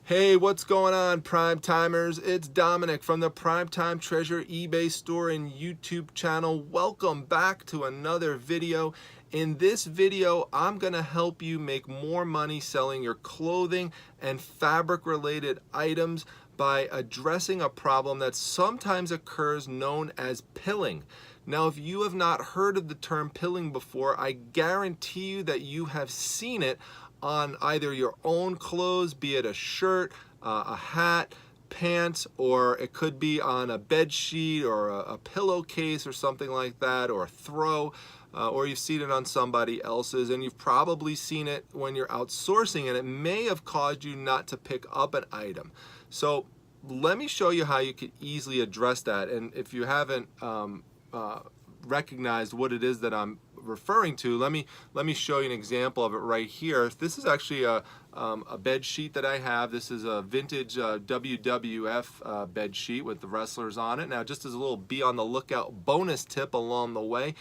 Hey, what's going on, Prime Timers? It's Dominic from the Primetime Treasure eBay store and YouTube channel. Welcome back to another video. In this video, I'm gonna help you make more money selling your clothing and fabric related items by addressing a problem that sometimes occurs known as pilling. Now, if you have not heard of the term pilling before, I guarantee you that you have seen it on either your own clothes, be it a shirt, a hat, pants, or it could be on a bed sheet or a pillowcase or something like that, or a throw, or you've seen it on somebody else's, and you've probably seen it when you're outsourcing, and it may have caused you not to pick up an item. So let me show you how you could easily address that. And if you haven't recognized what it is that I'm referring to, let me show you an example of it right here. This is actually a bed sheet that I have. This is a vintage WWF bed sheet with the wrestlers on it. Now, just as a little be on the lookout bonus tip along the way,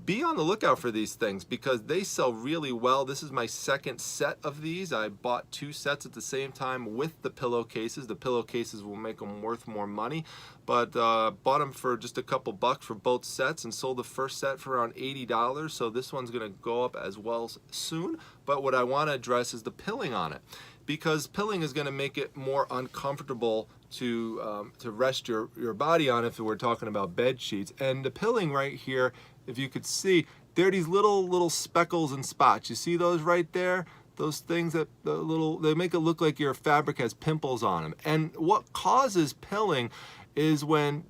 be on the lookout for these things because they sell really well. This is my second set of these. I bought two sets at the same time with the pillowcases. The pillowcases will make them worth more money, but bought them for just a couple bucks for both sets and sold the first set for around $80. So this one's gonna go up as well soon. But what I wanna address is the pilling on it, because pilling is gonna make it more uncomfortable to rest your body on if we're talking about bed sheets. And the pilling right here, if you could see, there are these little speckles and spots. You see those right there? Those things that they make it look like your fabric has pimples on them. And what causes pilling is when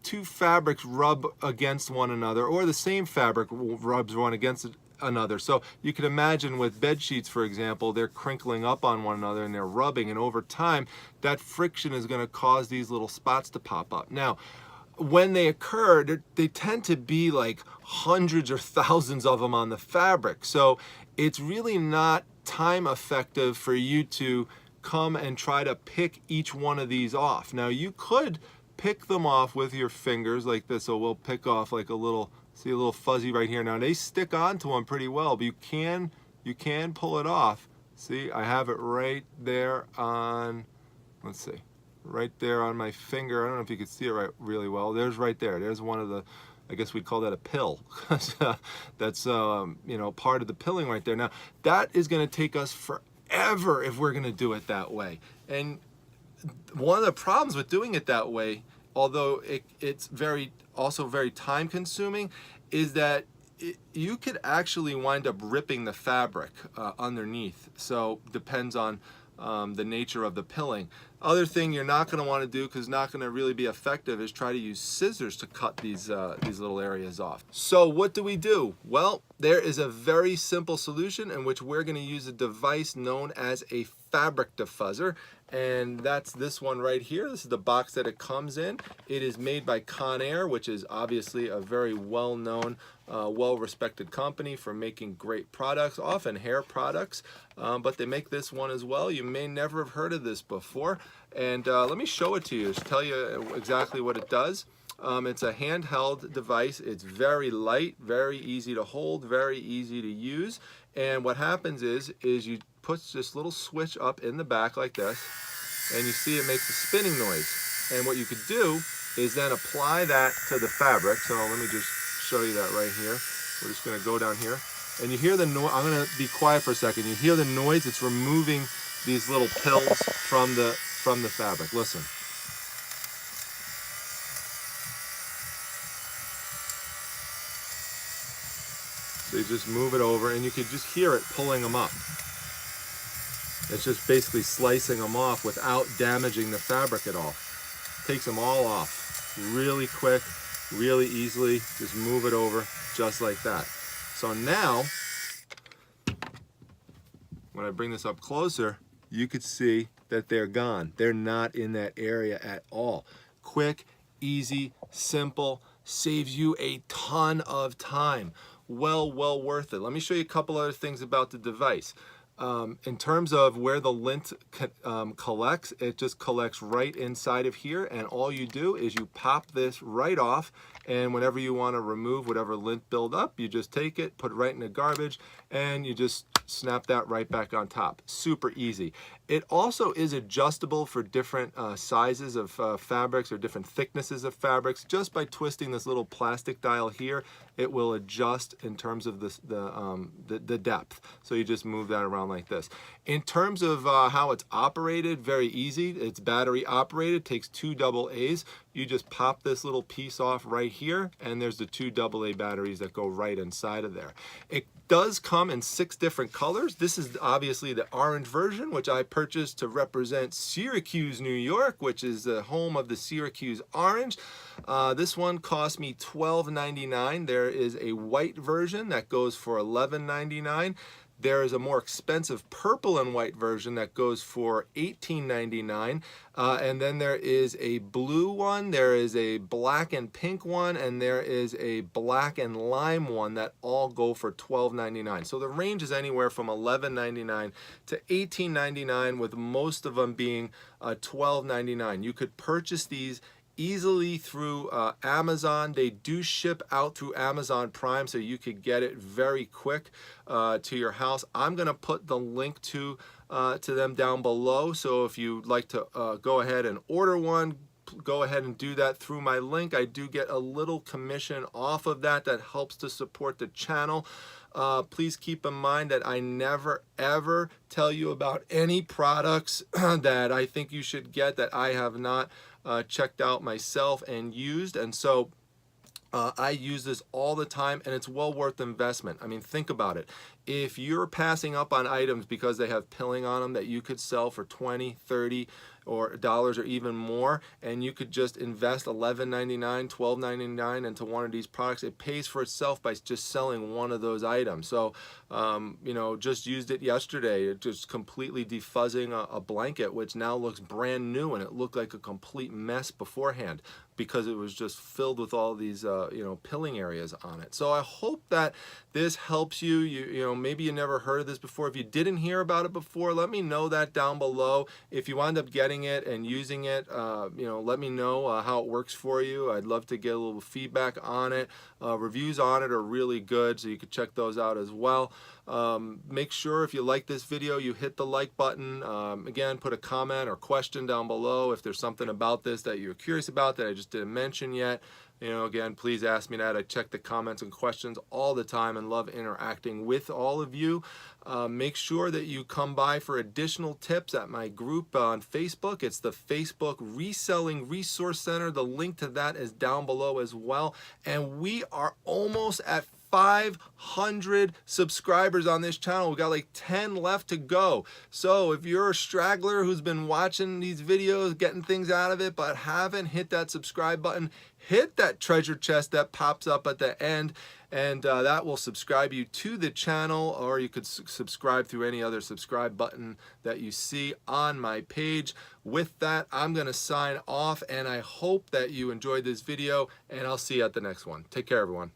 two fabrics rub against one another, or the same fabric rubs one against another. So you can imagine with bed sheets, for example, they're crinkling up on one another and they're rubbing, and over time that friction is going to cause these little spots to pop up. Now, when they occur, they tend to be like hundreds or thousands of them on the fabric. So it's really not time effective for you to come and try to pick each one of these off. Now, you could pick them off with your fingers like this. So we'll pick off like a little, see a little fuzzy right here. Now they stick onto them pretty well, but you can pull it off. See, I have it right there on, let's see, right there on my finger. I don't know if you can see it really well. There's right there. There's one of the, I guess we'd call that a pill. That's you know, part of the pilling right there. Now that is going to take us forever if we're going to do it that way. And one of the problems with doing it that way, although it's also very time consuming, is that you could actually wind up ripping the fabric underneath. So depends on the nature of the pilling. Other thing you're not going to want to do, because it's not going to really be effective, is try to use scissors to cut these little areas off. So what do? Well, there is a very simple solution in which we're going to use a device known as a fabric defuzzer, and that's this one right here. This is the box that it comes in. It is made by Conair, which is obviously a very well-known, well-respected company for making great products, often hair products, but they make this one as well. You may never have heard of this before, and let me show it to you to tell you exactly what it does. It's a handheld device. It's very light, very easy to hold, very easy to use. And what happens is you put this little switch up in the back like this, and you see it makes a spinning noise. And what you could do is then apply that to the fabric. So let me just show you that right here. We're just going to go down here, and you hear the noise. I'm going to be quiet for a second. You hear the noise. It's removing these little pills from the fabric. Listen. So you just move it over, and you can just hear it pulling them up. It's just basically slicing them off without damaging the fabric at all. Takes them all off really quick, really easily. Just move it over just like that. So now, when I bring this up closer, you could see that they're gone. They're not in that area at all. Quick, easy, simple, saves you a ton of time. Well worth it. Let me show you a couple other things about the device. In terms of where the lint collects, it just collects right inside of here, and all you do is you pop this right off, and whenever you want to remove whatever lint build up, you just take it, put it right in the garbage, and you just snap that right back on top. Super easy. It also is adjustable for different sizes of fabrics or different thicknesses of fabrics. Just by twisting this little plastic dial here, it will adjust in terms of the depth. So you just move that around like this. In terms of how it's operated, very easy. It's battery operated, takes 2 AA's. You just pop this little piece off right here, and there's the 2 AA batteries that go right inside of there. It does come in 6 different colors. This is obviously the orange version, which I purchased to represent Syracuse, New York, which is the home of the Syracuse Orange. This one cost me $12.99. There is a white version that goes for $11.99. There is a more expensive purple and white version that goes for $18.99. And then there is a blue one, there is a black and pink one, and there is a black and lime one that all go for $12.99. So the range is anywhere from $11.99 to $18.99, with most of them being $12.99. You could purchase these easily through Amazon. They do ship out through Amazon Prime, so you could get it very quick to your house. I'm gonna put the link to them down below, so if you'd like to go ahead and order one, go ahead and do that through my link. I do get a little commission off of that helps to support the channel. Please keep in mind that I never ever tell you about any products that I think you should get that I have not checked out myself and used. And so I use this all the time, and it's well worth the investment. I mean, think about it. If you're passing up on items because they have pilling on them that you could sell for $20, $30 or dollars or even more, and you could just invest $11.99, $12.99 into one of these products, it pays for itself by just selling one of those items. So, you know, just used it yesterday. It just completely defuzzing a blanket, which now looks brand new, and it looked like a complete mess beforehand because it was just filled with all these, you know, pilling areas on it. So I hope that this helps you. You know, maybe you never heard of this before. If you didn't hear about it before, let me know that down below. If you wind up getting it and using it, you know, let me know how it works for you. I'd love to get a little feedback on it. Reviews on it are really good, so you can check those out as well. Make sure if you like this video, you hit the like button. Again, put a comment or question down below if there's something about this that you're curious about that I just didn't mention yet. You know, again, please ask me that. I check the comments and questions all the time and love interacting with all of you. Make sure that you come by for additional tips at my group on Facebook. It's the Facebook Reselling Resource Center. The link to that is down below as well. And we are almost at 500 subscribers on this channel. We got like 10 left to go. So if you're a straggler who's been watching these videos, getting things out of it, but haven't hit that subscribe button, hit that treasure chest that pops up at the end, and that will subscribe you to the channel, or you could subscribe through any other subscribe button that you see on my page. With that, I'm gonna sign off, and I hope that you enjoyed this video, and I'll see you at the next one. Take care, everyone.